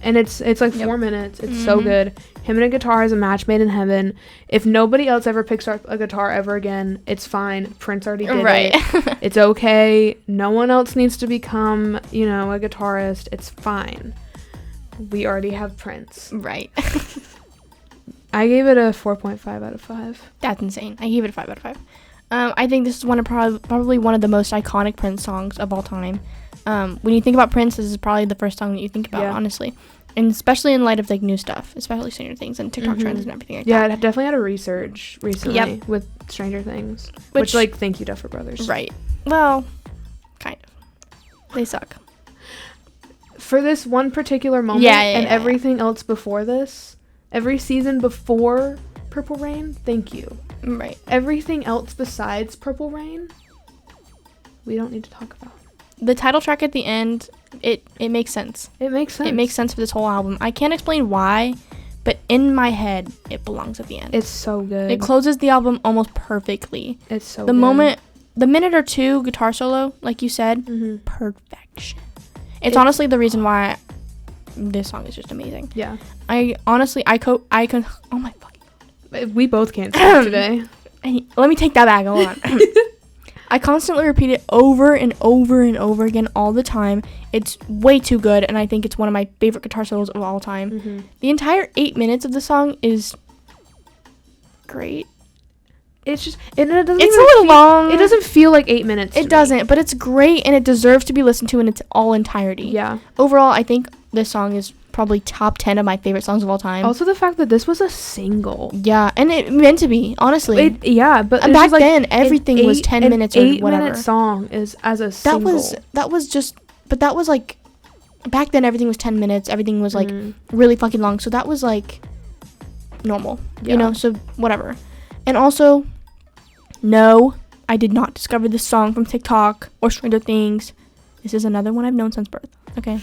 And it's like 4 minutes. It's so good. Him and a guitar is a match made in heaven. If nobody else ever picks up a guitar ever again, it's fine. Prince already did it. It's okay. No one else needs to become, a guitarist. It's fine. We already have Prince. Right. I gave it a 4.5 out of 5. That's insane. I gave it a 5 out of 5. I think this is probably one of the most iconic Prince songs of all time. When you think about Prince, this is probably the first song that you think about, honestly. And especially in light of like new stuff, especially Stranger Things and TikTok trends and everything like that. Yeah, I definitely had a research recently with Stranger Things. Which like, thank you, Duffer Brothers. Right. Well, kind of. They suck. For this one particular moment and everything else before this, every season before Purple Rain, thank you. Right. Everything else besides Purple Rain, we don't need to talk about. The title track at the end, it makes sense. It makes sense. It makes sense for this whole album. I can't explain why, but in my head, it belongs at the end. It's so good. It closes the album almost perfectly. It's so the good. moment, the minute or two guitar solo, like you said, perfection. It's honestly the reason why this song is just amazing. Yeah. I honestly, oh my fucking God. We both can't speak today. Let me take that back. Hold on. I constantly repeat it over and over and over again all the time. It's way too good, and I think it's one of my favorite guitar solos of all time. The entire 8 minutes of the song is great. It's just, and it doesn't. It's a little long. It doesn't feel like 8 minutes. It doesn't, but it's great, and it deserves to be listened to in its all entirety. Yeah. Overall, I think this song is probably top 10 of my favorite songs of all time. Also, the fact that this was a single. Yeah, and it meant to be, honestly. But back then, everything was 10 minutes or whatever. 8 minute song is as a single. That was like, back then everything was 10 minutes. Everything was like really fucking long. So that was like normal, so whatever. And also, no, I did not discover this song from TikTok or Stranger Things. This is another one I've known since birth. Okay.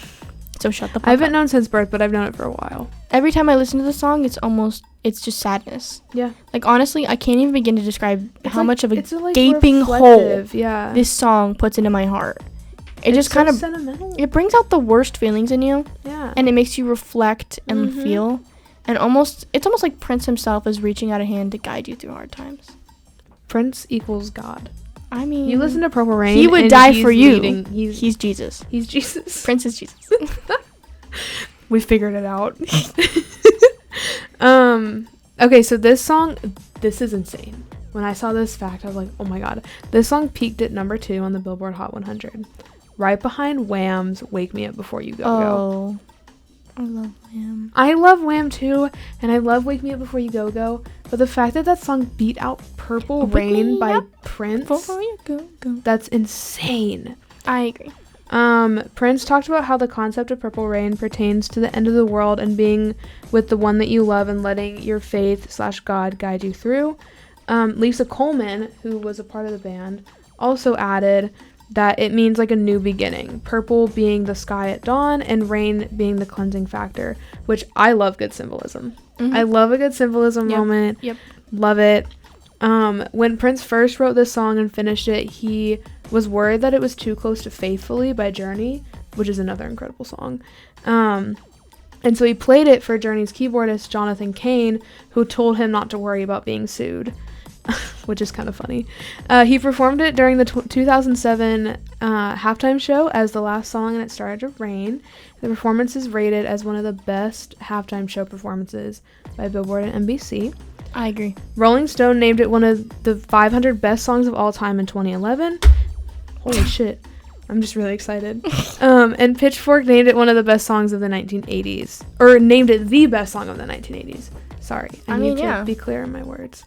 So shut the fuck up. I haven't known since birth, but I've known it for a while. Every time I listen to the song, it's just sadness. Yeah. Like, honestly, I can't even begin to describe how much of a like gaping hole this song puts into my heart. It's just kind of sentimental. It brings out the worst feelings in you. Yeah. And it makes you reflect and feel. And it's almost like Prince himself is reaching out a hand to guide you through hard times. Prince equals God. I mean, you listen to Purple Rain. He would die for you. He's Jesus. He's Jesus. Prince is Jesus. We figured it out. Okay, so this is insane. When I saw this fact, I was like, oh my god. This song peaked at number 2 on the Billboard Hot 100. Right behind Wham's Wake Me Up Before You Go Go. I love Wham. I love Wham too, and I love Wake Me Up Before You Go Go. But the fact that song beat out Purple Rain by Prince, Before you go. that's insane. I agree. Prince talked about how the concept of Purple Rain pertains to the end of the world and being with the one that you love and letting your faith/God guide you through. Lisa Coleman, who was a part of the band, also added that it means like a new beginning. Purple being the sky at dawn and rain being the cleansing factor, which I love good symbolism. Mm-hmm. I love a good symbolism moment. Yep. Love it. When Prince first wrote this song and finished it, he was worried that it was too close to Faithfully by Journey, which is another incredible song. And so he played it for Journey's keyboardist, Jonathan Cain, who told him not to worry about being sued, which is kind of funny. He performed it during the 2007 halftime show as the last song, and it started to rain. The performance is rated as one of the best halftime show performances by Billboard and NBC. I agree. Rolling Stone named it one of the 500 best songs of all time in 2011. Holy shit. I'm just really excited. And Pitchfork named it one of the best songs of the 1980s. Or named it the best song of the 1980s. Sorry. I need to be clear in my words.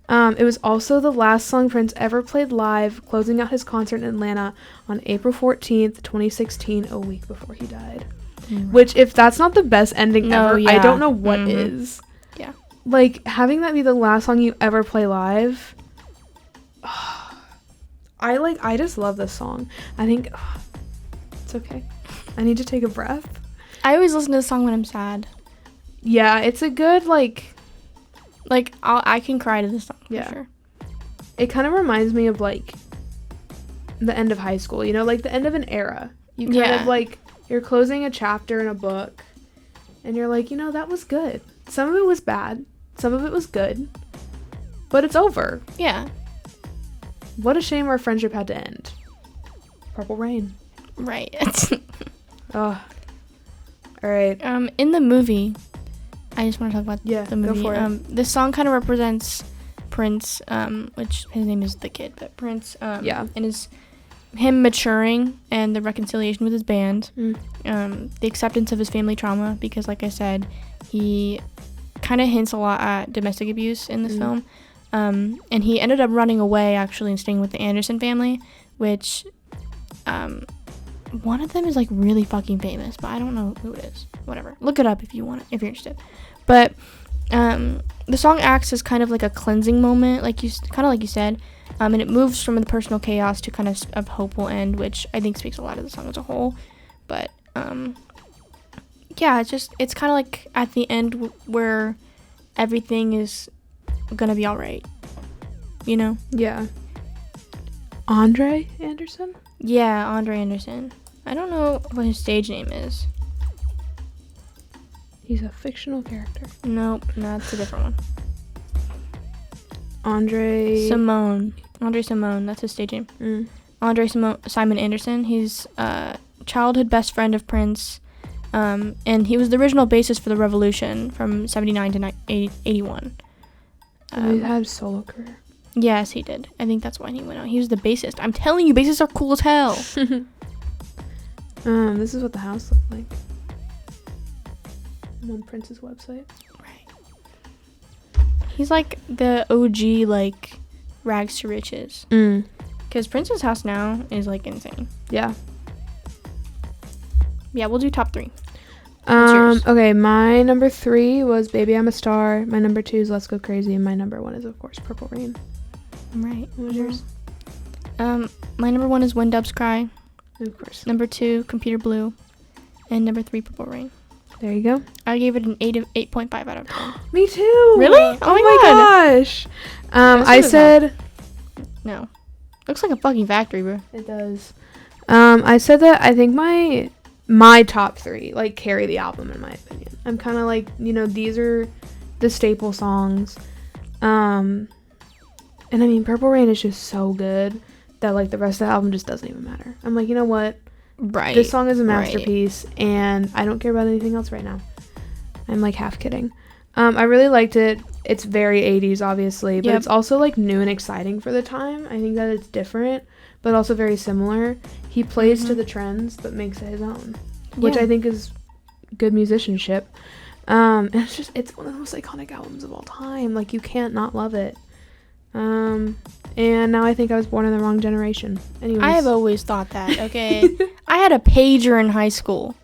It was also the last song Prince ever played live, closing out his concert in Atlanta on April 14th, 2016, a week before he died. Mm-hmm. Which, if that's not the best ending ever, I don't know what is. Yeah. Like, having that be the last song you ever play live, I just love this song. I think, it's okay. I need to take a breath. I always listen to this song when I'm sad. Yeah, it's a good, I can cry to this song, for sure. It kind of reminds me of, the end of high school, you know, like the end of an era. You kind of, you're closing a chapter in a book, and you're like, you know, that was good. Some of it was bad. Some of it was good. But it's over. Yeah. What a shame our friendship had to end. Purple Rain. Right. Oh. All right. In the movie, I just want to talk about the movie. Go for it. This song kind of represents Prince, which his name is The Kid, but Prince, and him maturing and the reconciliation with his band, the acceptance of his family trauma, because like I said, he kind of hints a lot at domestic abuse in this film, and he ended up running away actually and staying with the Anderson family, which one of them is really fucking famous, but I don't know who it is. Whatever, look it up if you want it, if you're interested. But the song acts as kind of like a cleansing moment, like you said, and it moves from the personal chaos to kind of hope will end, which I think speaks a lot of the song as a whole. But it's kind of like at the end where everything is gonna be all right, you know? Yeah. Andre Anderson? Yeah, Andre Anderson. I don't know what his stage name is. He's a fictional character. Nope, that's a different one. Andre Simone, that's his stage name. Andre Simon Anderson. He's a childhood best friend of Prince, and he was the original bassist for The Revolution from 79 to 81. He had a solo career. Yes, he did. I think that's why he went out. He was the bassist. I'm telling you, bassists are cool as hell. This is what the house looked like. I'm on Prince's website. Right. He's like the OG, rags to riches. Because Prince's house now is, insane. Yeah. Yeah, we'll do top 3. Okay, my number 3 was Baby I'm a Star. My number 2 is Let's Go Crazy. And my number 1 is, of course, Purple Rain. Right. What was yours? My number 1 is When Doves Cry. Of course. Number 2, Computer Blue. And number 3, Purple Rain. There you go. I gave it an 8.5 out of 10. Me too. Really? Oh my gosh. I said... No. Looks like a fucking factory, bro. It does. I said that I think my top 3, carry the album, in my opinion. I'm kind of these are the staple songs. And I mean, Purple Rain is just so good that, the rest of the album just doesn't even matter. I'm like, you know what? Right. This song is a masterpiece, and I don't care about anything else right now. I'm, half kidding. I really liked it. It's very 80s, obviously, but it's also, new and exciting for the time. I think that it's different, but also very similar. He plays to the trends, but makes it his own, which I think is good musicianship. And it's one of the most iconic albums of all time. Like, you can't not love it. And now I think I was born in the wrong generation. Anyways. I have always thought that, okay? I had a pager in high school.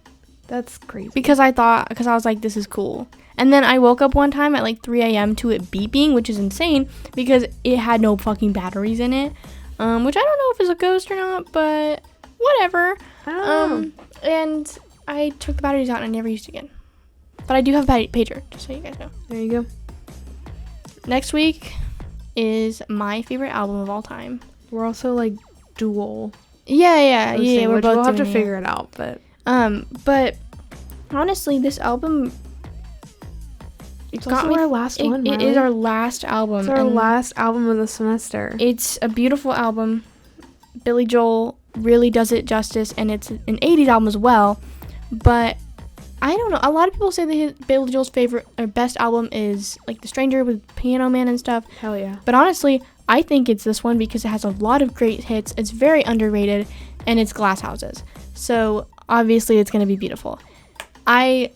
That's crazy. Because I was like, this is cool. And then I woke up one time at like 3 a.m. to it beeping, which is insane because it had no fucking batteries in it. Which I don't know if it's a ghost or not, but whatever. I don't know. And I took the batteries out and I never used it again. But I do have a pager, just so you guys know. There you go. Next week is my favorite album of all time. We're also like dual. Yeah. We're both we'll have to doing figure it out, but honestly, this album. It's also our last one. It is our last album. It's our last album of the semester. It's a beautiful album. Billy Joel really does it justice, and it's an 80s album as well. But I don't know. A lot of people say that Billy Joel's favorite or best album is like The Stranger with Piano Man and stuff. Hell yeah. But honestly, I think it's this one because it has a lot of great hits. It's very underrated, and it's Glass Houses. So obviously, it's gonna be beautiful. I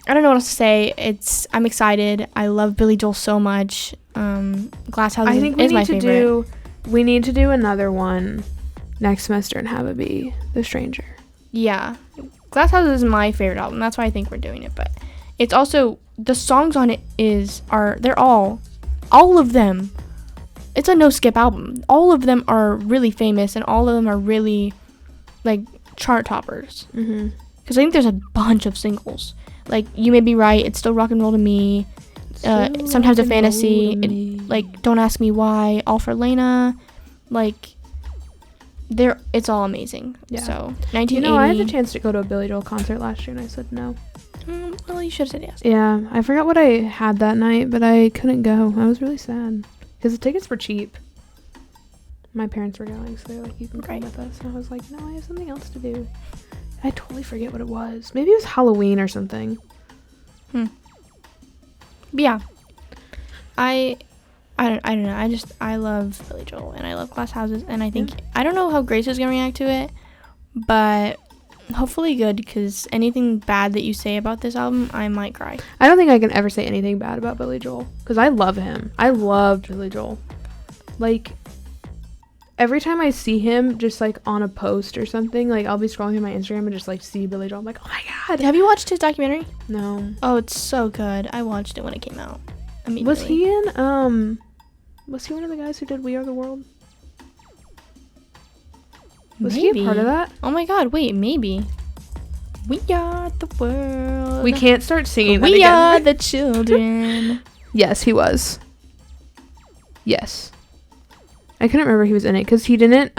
don't know what else to say. I'm excited. I love Billy Joel so much. Glass Houses I think is my favorite. We need to do another one next semester and have it be The Stranger. Yeah. Glass Houses is my favorite album. That's why I think we're doing it. But it's also, the songs on it they're all of them. It's a no skip album. All of them are really famous and all of them are really like chart toppers. Mm-hmm. Because I think there's a bunch of singles. Like, You May Be Right, It's Still Rock and Roll to Me, Sometimes a Fantasy, like, Don't Ask Me Why, All for Lena, like, it's all amazing. Yeah. So, 1980. I had the chance to go to a Billy Joel concert last year and I said no. Well, you should have said yes. Yeah, I forgot what I had that night, but I couldn't go. I was really sad. Because the tickets were cheap. My parents were going, so they're like, you can come with us. And I was like, no, I have something else to do. I totally forget what it was. Maybe it was Halloween or something. But yeah. I don't know. I love Billy Joel and I love Glass Houses, and I think I don't know how Grace is gonna react to it, but hopefully good, because anything bad that you say about this album, I might cry. I don't think I can ever say anything bad about Billy Joel because I love him. I loved Billy Joel. Like, every time I see him just like on a post or something, like I'll be scrolling through my Instagram and just like see Billy Joel. I'm like, oh my god. Have you watched his documentary? No. Oh, it's so good. I watched it when it came out. Was he in was he one of the guys who did We Are the World? Was he a part of that? Oh my god, wait, maybe. We are the world. We can't start singing that We again. are the children. Yes, he was. Yes. I couldn't remember he was in it because he didn't,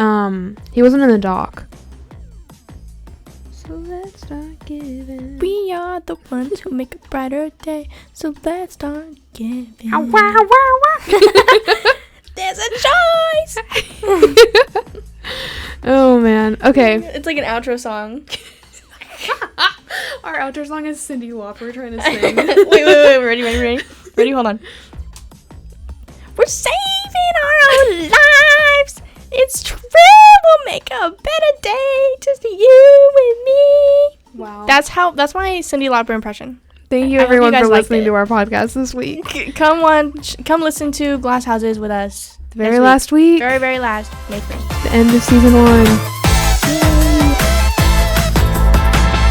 he wasn't in the doc. So let's start giving. We are the ones who make a brighter day. So let's start giving. Ow, wow, wow, wow. There's a choice. Oh man. Okay. It's like an outro song. Our outro song is Cyndi Lauper trying to sing. wait. Ready? Hold on. We're saving our own lives. It's true. We'll make a better day. Just you and me. Wow. That's my Cyndi Lauper impression. Thank you everyone for listening to our podcast this week. Come listen to Glass Houses with us. The very last week. Very, very last. May 1st. The end of season 1.